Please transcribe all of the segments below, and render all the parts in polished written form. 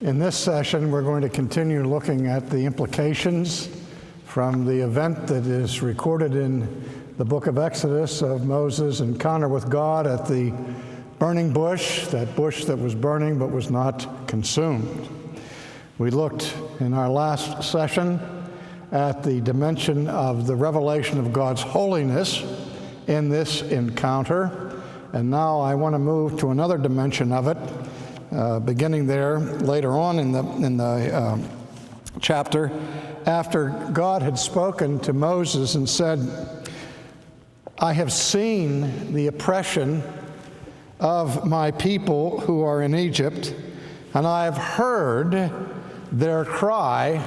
In this session, we're going to continue looking at the implications from the event that is recorded in the book of Exodus of Moses' encounter with God at the burning bush, that bush that was burning but was not consumed. We looked in our last session at the dimension of the revelation of God's holiness in this encounter, and now I want to move to another dimension of it, beginning there later on in the chapter, after God had spoken to Moses and said, I have seen the oppression of my people who are in Egypt, and I have heard their cry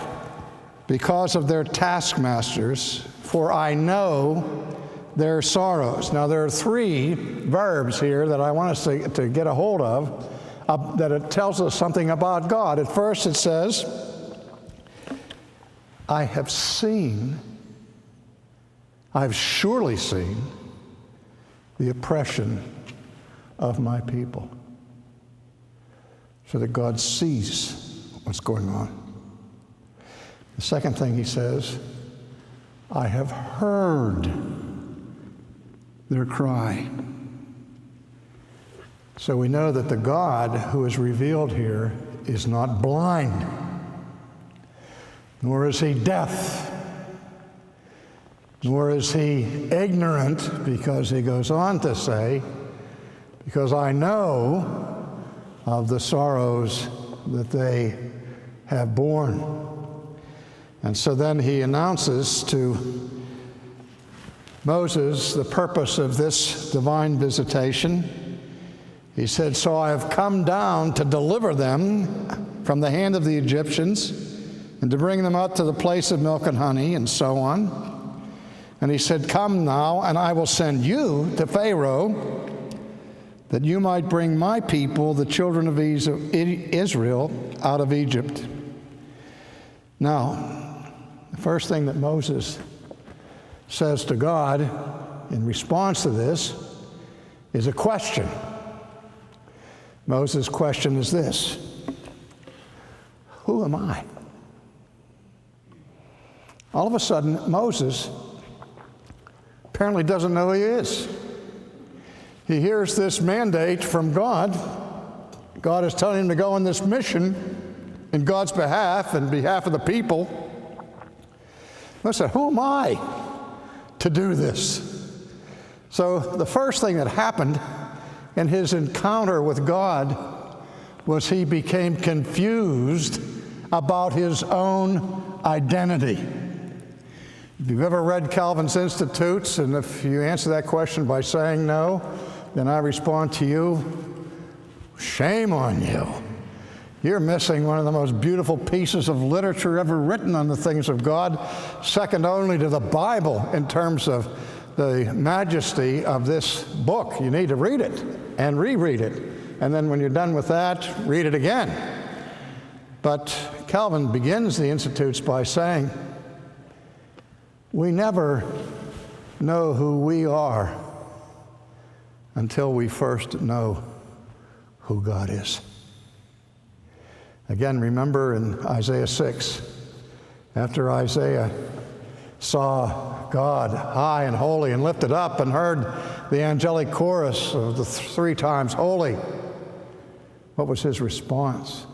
because of their taskmasters, for I know their sorrows. Now there are three verbs here that I want us to get a hold of, that it tells us something about God. At first it says, I have seen, I've surely seen the oppression of my people. So that God sees what's going on. The second thing he says, I have heard their cry. So we know that the God who is revealed here is not blind, nor is he deaf, nor is he ignorant, because he goes on to say, because I know of the sorrows that they have borne. And so then he announces to Moses the purpose of this divine visitation. He said, so I have come down to deliver them from the hand of the Egyptians and to bring them out to the place of milk and honey, and so on. And he said, come now, and I will send you to Pharaoh, that you might bring my people, the children of Israel, out of Egypt. Now, the first thing that Moses says to God in response to this is a question. Moses' question is this: who am I? All of a sudden, Moses apparently doesn't know who he is. He hears this mandate from God. God is telling him to go on this mission in God's behalf and behalf of the people. I said, who am I to do this? So the first thing that happened in his encounter with God was he became confused about his own identity. If you've ever read Calvin's Institutes, and if you answer that question by saying no, then I respond to you, shame on you. You're missing one of the most beautiful pieces of literature ever written on the things of God, second only to the Bible in terms of the majesty of this book. You need to read it and reread it. And then when you're done with that, read it again. But Calvin begins the Institutes by saying, we never know who we are until we first know who God is. Again, remember in Isaiah 6, after Isaiah saw God high and holy and lifted up and heard the angelic chorus of the three times holy, what was his response?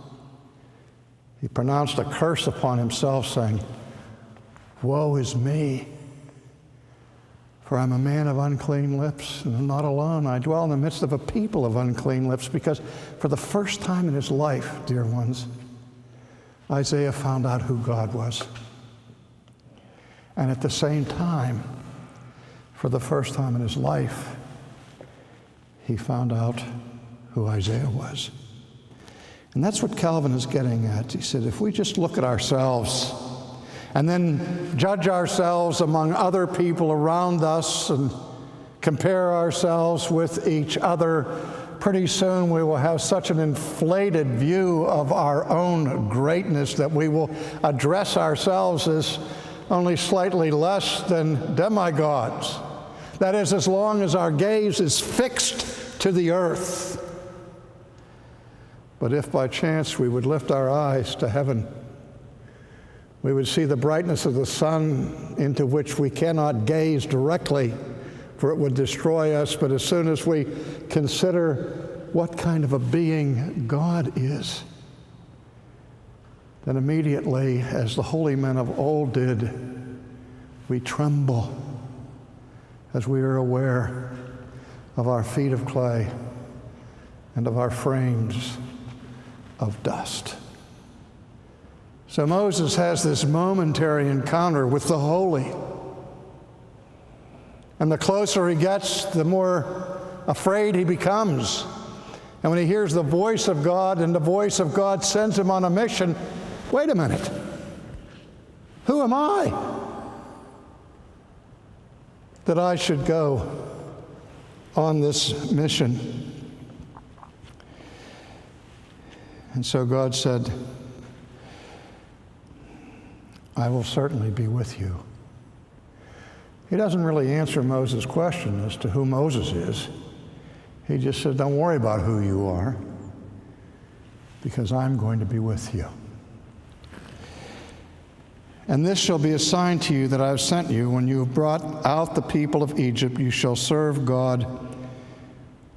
He pronounced a curse upon himself, saying, woe is me, for I'm a man of unclean lips, and I'm not alone. I dwell in the midst of a people of unclean lips, because for the first time in his life, dear ones, Isaiah found out who God was. And at the same time, for the first time in his life, he found out who Isaiah was. And that's what Calvin is getting at. He said, if we just look at ourselves and then judge ourselves among other people around us and compare ourselves with each other, pretty soon we will have such an inflated view of our own greatness that we will address ourselves as only slightly less than demigods. That is, as long as our gaze is fixed to the earth. But if by chance we would lift our eyes to heaven, we would see the brightness of the sun, into which we cannot gaze directly, for it would destroy us. But as soon as we consider what kind of a being God is, then immediately, as the holy men of old did, we tremble as we are aware of our feet of clay and of our frames of dust. So Moses has this momentary encounter with the holy. And the closer he gets, the more afraid he becomes. And when he hears the voice of God, and the voice of God sends him on a mission, wait a minute. Who am I that I should go on this mission? And so God said, I will certainly be with you. He doesn't really answer Moses' question as to who Moses is. He just said, don't worry about who you are, because I'm going to be with you. And this shall be a sign to you that I have sent you. When you have brought out the people of Egypt, you shall serve God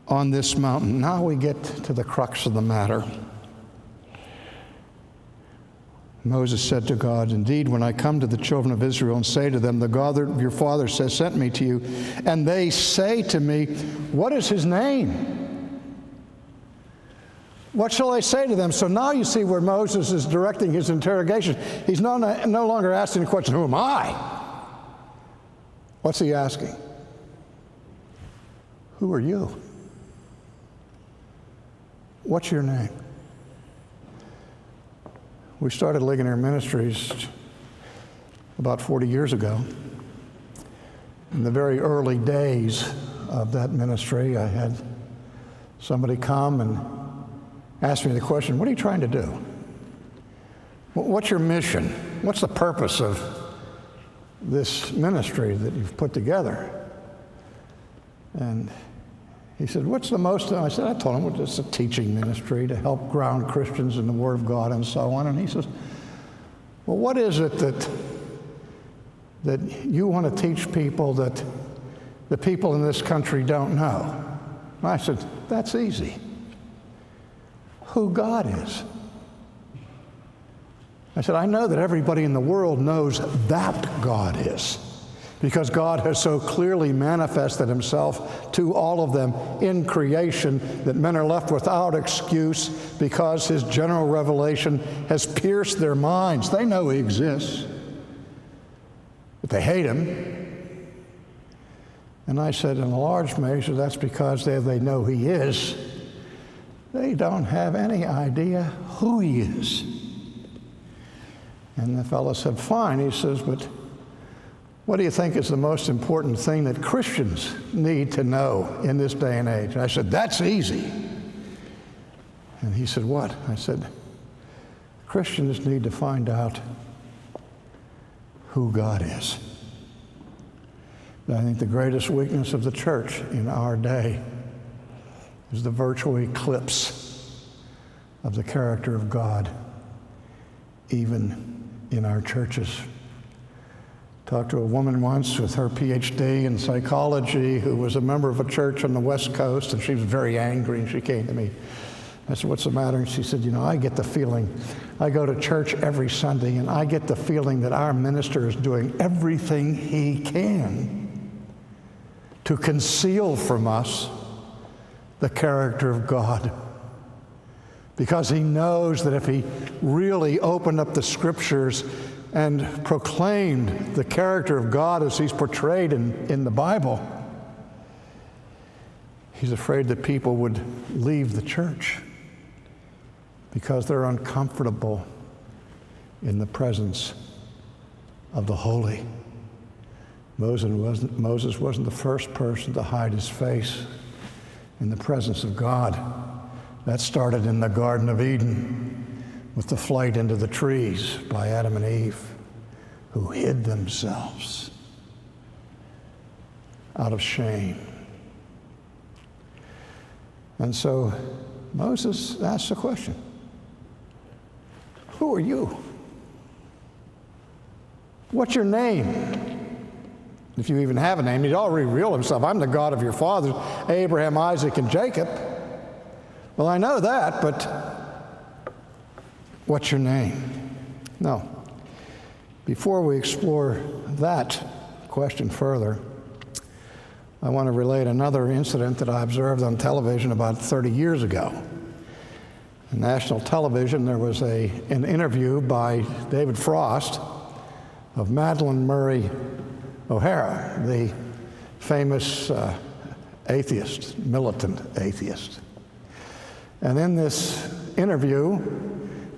on this mountain. Now we get to the crux of the matter. Moses said to God, indeed, when I come to the children of Israel and say to them, the God of your fathers has sent me to you, and they say to me, what is his name? What shall I say to them? So now you see where Moses is directing his interrogation. He's no longer asking the question, who am I? What's he asking? Who are you? What's your name? We started Ligonier Ministries about 40 years ago. In the very early days of that ministry, I had somebody come and ask me the question, what are you trying to do? What's your mission? What's the purpose of this ministry that you've put together? And he said, what's the most? I said, I told him, well, it's a teaching ministry to help ground Christians in the Word of God and so on. And he says, well, what is it that you want to teach people that the people in this country don't know? And I said, that's easy. Who God is. I said, I know that everybody in the world knows that God is, because God has so clearly manifested himself to all of them in creation that men are left without excuse because his general revelation has pierced their minds. They know he exists, but they hate him. And I said, in a large measure, that's because they know he is. They don't have any idea who he is. And the fellow said, fine. He says, but what do you think is the most important thing that Christians need to know in this day and age? I said, that's easy. And he said, what? I said, Christians need to find out who God is. And I think the greatest weakness of the church in our day is the virtual eclipse of the character of God, even in our churches. Talked to a woman once with her PhD in psychology who was a member of a church on the West Coast, and she was very angry, and she came to me. I said, what's the matter? And she said, you know, I get the feeling, I go to church every Sunday, and I get the feeling that our minister is doing everything he can to conceal from us the character of God. Because he knows that if he really opened up the scriptures and proclaimed the character of God as he's portrayed in the Bible, he's afraid that people would leave the church because they're uncomfortable in the presence of the holy. Moses wasn't the first person to hide his face in the presence of God. That started in the Garden of Eden with the flight into the trees by Adam and Eve, who hid themselves out of shame. And so Moses asks a question. Who are you? What's your name? If you even have a name, he'd already revealed himself. I'm the God of your fathers, Abraham, Isaac, and Jacob. Well, I know that, but what's your name? No. Before we explore that question further, I want to relate another incident that I observed on television about 30 years ago. On national television, there was an interview by David Frost of Madeleine Murray O'Hara, the famous atheist, militant atheist. And in this interview,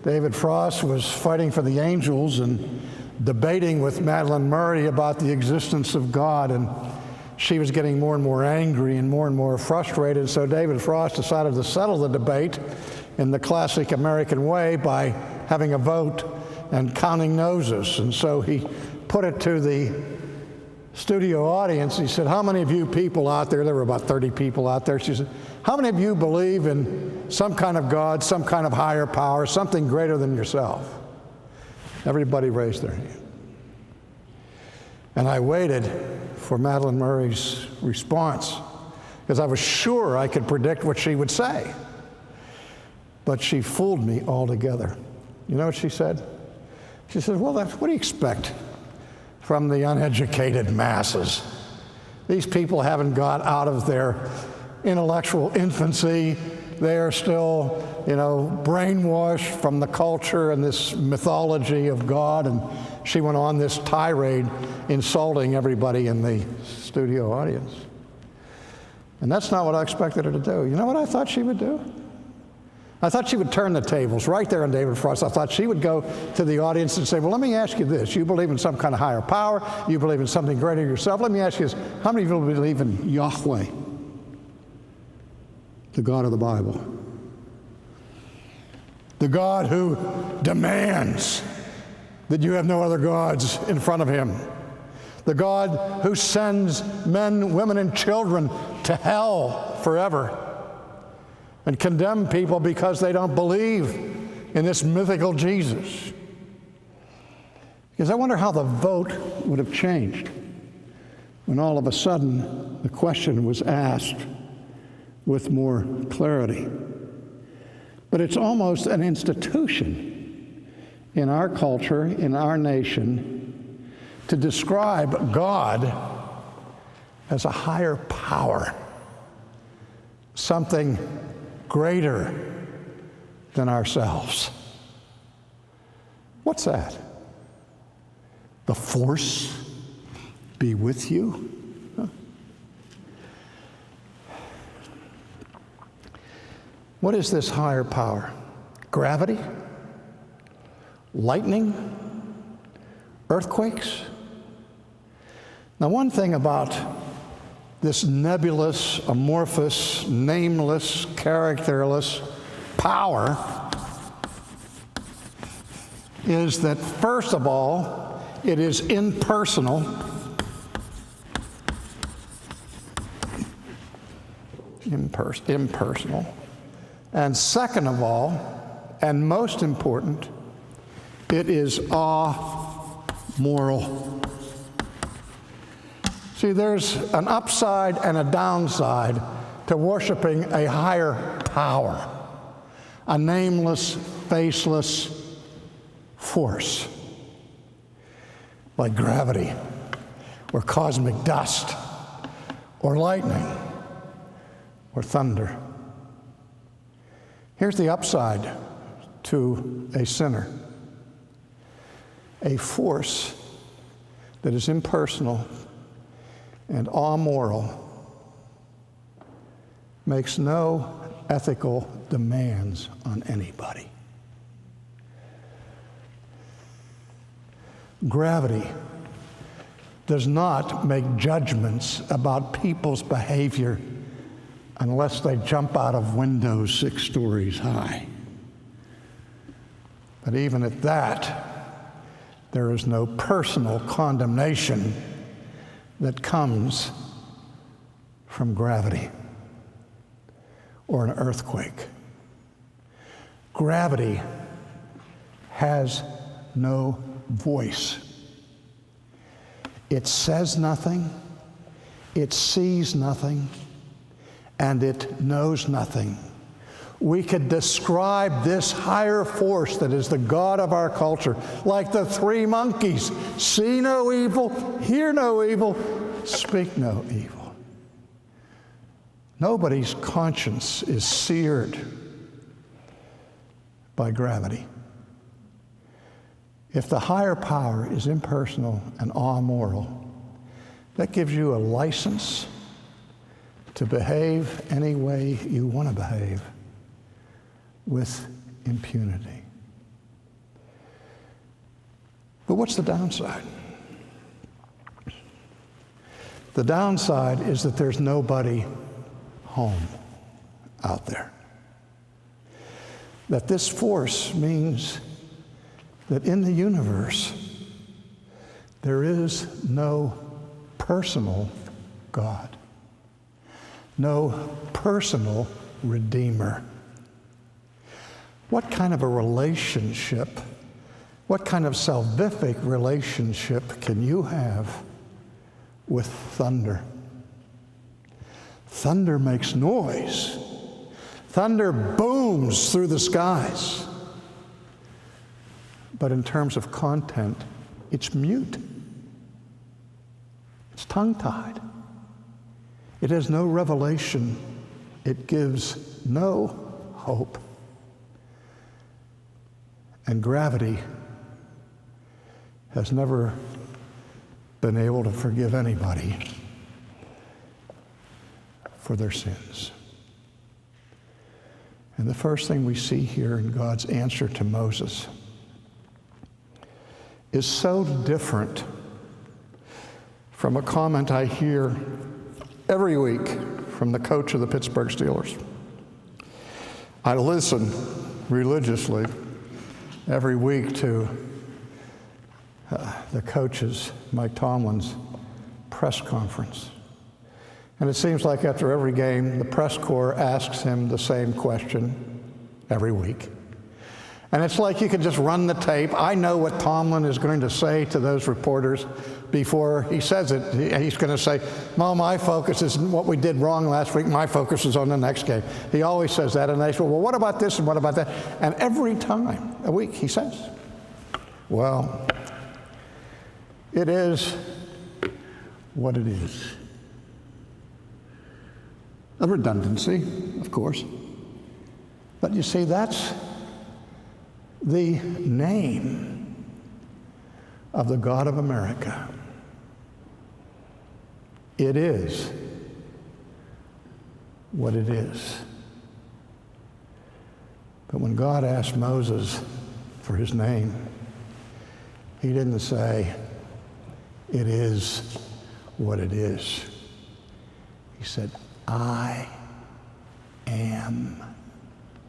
David Frost was fighting for the angels and debating with Madeleine Murray about the existence of God, and she was getting more and more angry and more frustrated, so David Frost decided to settle the debate in the classic American way by having a vote and counting noses. And so he put it to the studio audience. He said, how many of you people out there were about 30 people out there, she said, how many of you believe in some kind of God, some kind of higher power, something greater than yourself? Everybody raised their hand. And I waited for Madeleine Murray's response because I was sure I could predict what she would say. But she fooled me altogether. You know what she said? She said, well, what do you expect from the uneducated masses? These people haven't got out of their intellectual infancy. They are still, brainwashed from the culture and this mythology of God. And she went on this tirade insulting everybody in the studio audience. And that's not what I expected her to do. You know what I thought she would do? I thought she would turn the tables right there on David Frost. I thought she would go to the audience and say, well, let me ask you this. You believe in some kind of higher power. You believe in something greater yourself. Let me ask you this. How many of you believe in Yahweh, the God of the Bible? The God who demands that you have no other gods in front of him. The God who sends men, women, and children to hell forever and condemn people because they don't believe in this mythical Jesus. Because I wonder how the vote would have changed when all of a sudden the question was asked with more clarity. But it's almost an institution in our culture, in our nation, to describe God as a higher power, something greater than ourselves. What's that? The force be with you? Huh? What is this higher power? Gravity? Lightning? Earthquakes? Now, one thing about this nebulous, amorphous, nameless, characterless power is that, first of all, it is impersonal. Impersonal. And second of all, and most important, it is amoral. See, there's an upside and a downside to worshiping a higher power, a nameless, faceless force like gravity or cosmic dust or lightning or thunder. Here's the upside to a sinner: a force that is impersonal and amoral, makes no ethical demands on anybody. Gravity does not make judgments about people's behavior unless they jump out of windows 6 stories high. But even at that, there is no personal condemnation that comes from gravity or an earthquake Gravity has no voice. It says nothing, it sees nothing, and it knows nothing. We could describe this higher force that is the God of our culture like the three monkeys: see no evil, hear no evil, speak no evil. Nobody's conscience is seared by gravity. If the higher power is impersonal and amoral, that gives you a license to behave any way you want to behave with impunity. But what's the downside? The downside is that there's nobody home out there. That this force means that in the universe, there is no personal God, no personal Redeemer. What kind of a relationship, what kind of salvific relationship can you have with thunder? Thunder makes noise. Thunder booms through the skies. But in terms of content, it's mute. It's tongue-tied. It has no revelation. It gives no hope. And gravity has never been able to forgive anybody for their sins. And the first thing we see here in God's answer to Moses is so different from a comment I hear every week from the coach of the Pittsburgh Steelers. I listen religiously every week to the coach's, Mike Tomlin's, press conference. And it seems like after every game, the press corps asks him the same question every week. And it's like you could just run the tape. I know what Tomlin is going to say to those reporters before he says it. He's going to say, "Well, my focus is what we did wrong last week. My focus is on the next game." He always says that. And they say, "Well, what about this and what about that?" And every time a week he says, "Well, it is what it is." A redundancy, of course. But you see, that's the name of the God of America. It is what it is. But when God asked Moses for his name, he didn't say, "It is what it is." He said, "I am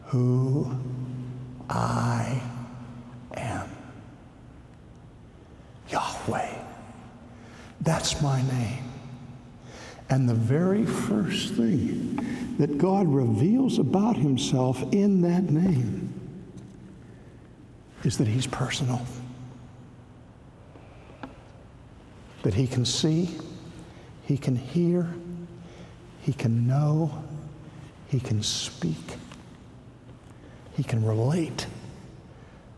who I am. Yahweh. That's my name." And the very first thing that God reveals about himself in that name is that he's personal. That he can see, he can hear, he can know, he can speak. He can relate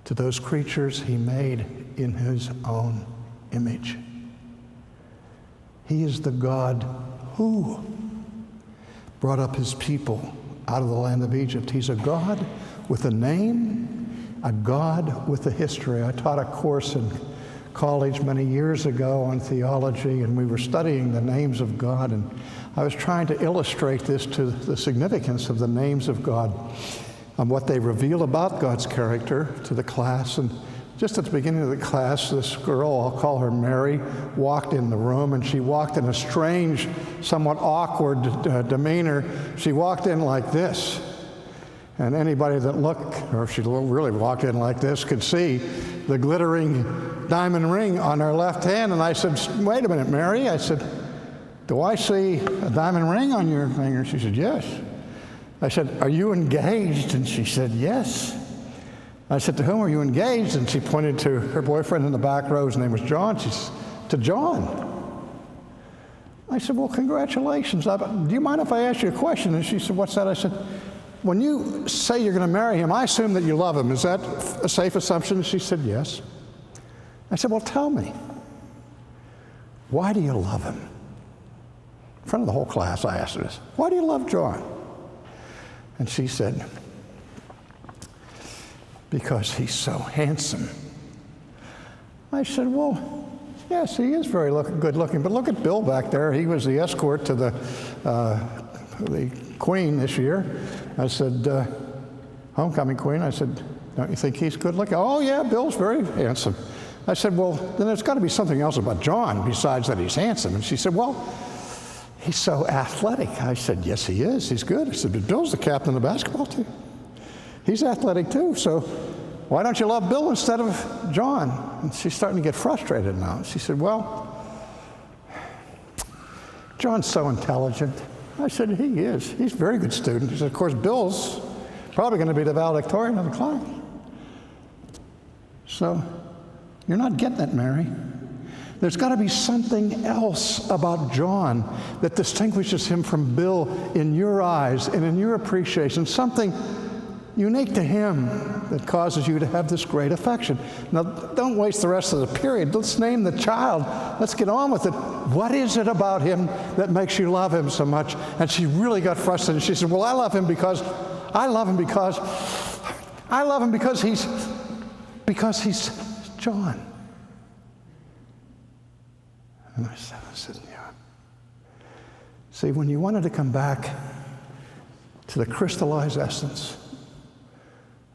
to those creatures he made in his own image. He is the God who brought up his people out of the land of Egypt. He's a God with a name, a God with a history. I taught a course in college many years ago on theology, and we were studying the names of God, and I was trying to illustrate this to the significance of the names of God and what they reveal about God's character to the class. And just at the beginning of the class, this girl, I'll call her Mary, walked in the room, and she walked in a strange, somewhat awkward demeanor. She walked in like this. And anybody that looked, or if she really walked in like this, could see the glittering diamond ring on her left hand. And I said, "Wait a minute, Mary." I said, "Do I see a diamond ring on your finger?" She said, "Yes." I said, "Are you engaged?" And she said, "Yes." I said, to whom are you engaged? And she pointed to her boyfriend in the back row. His name was John. She's to John. I said, well, congratulations. Do you mind if I ask you a question? And she said, what's that? I said, when you say you're going to marry him, I assume that you love him. Is that a safe assumption? And she said, yes. I said, well, tell me, why do you love him? In front of the whole class, I asked her this. Why do you love John? And she said, because he's so handsome. I said, well, yes, he is very good looking, but look at Bill back there. He was the escort to the Queen this year. I said, homecoming Queen. I said, don't you think he's good looking? Oh, yeah, Bill's very handsome. I said, well, then there's got to be something else about John besides that he's handsome. And she said, well, he's so athletic. I said, yes, he is. He's good. I said, but Bill's the captain of the basketball team. He's athletic too, so why don't you love Bill instead of John? And she's starting to get frustrated now. She said, well, John's so intelligent. I said, he is. He's a very good student. He said, of course, Bill's probably going to be the valedictorian of the class. So you're not getting it, Mary. There's got to be something else about John that distinguishes him from Bill in your eyes and in your appreciation, something unique to him that causes you to have this great affection. Now, don't waste the rest of the period. Let's name the child. Let's get on with it. What is it about him that makes you love him so much? And she really got frustrated. She said, well, I love him because he's John. And I said, yeah. See, when you wanted to come back to the crystallized essence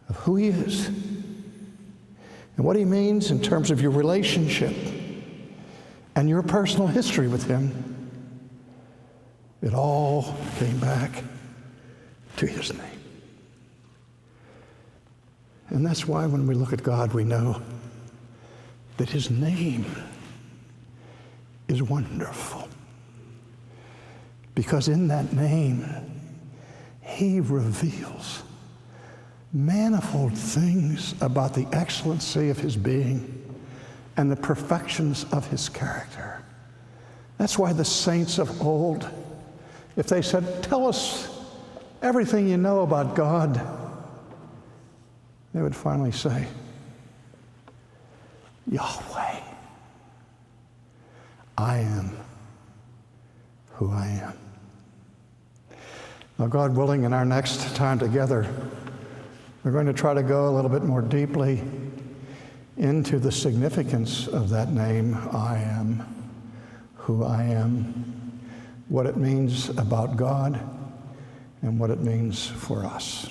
of who he is and what he means in terms of your relationship and your personal history with him, it all came back to his name. And that's why when we look at God, we know that his name is wonderful. Because in that name, he reveals manifold things about the excellency of his being and the perfections of his character. That's why the saints of old, if they said, tell us everything you know about God, they would finally say, Yahweh, I am who I am. Now, God willing, in our next time together, we're going to try to go a little bit more deeply into the significance of that name, I am who I am, what it means about God, and what it means for us.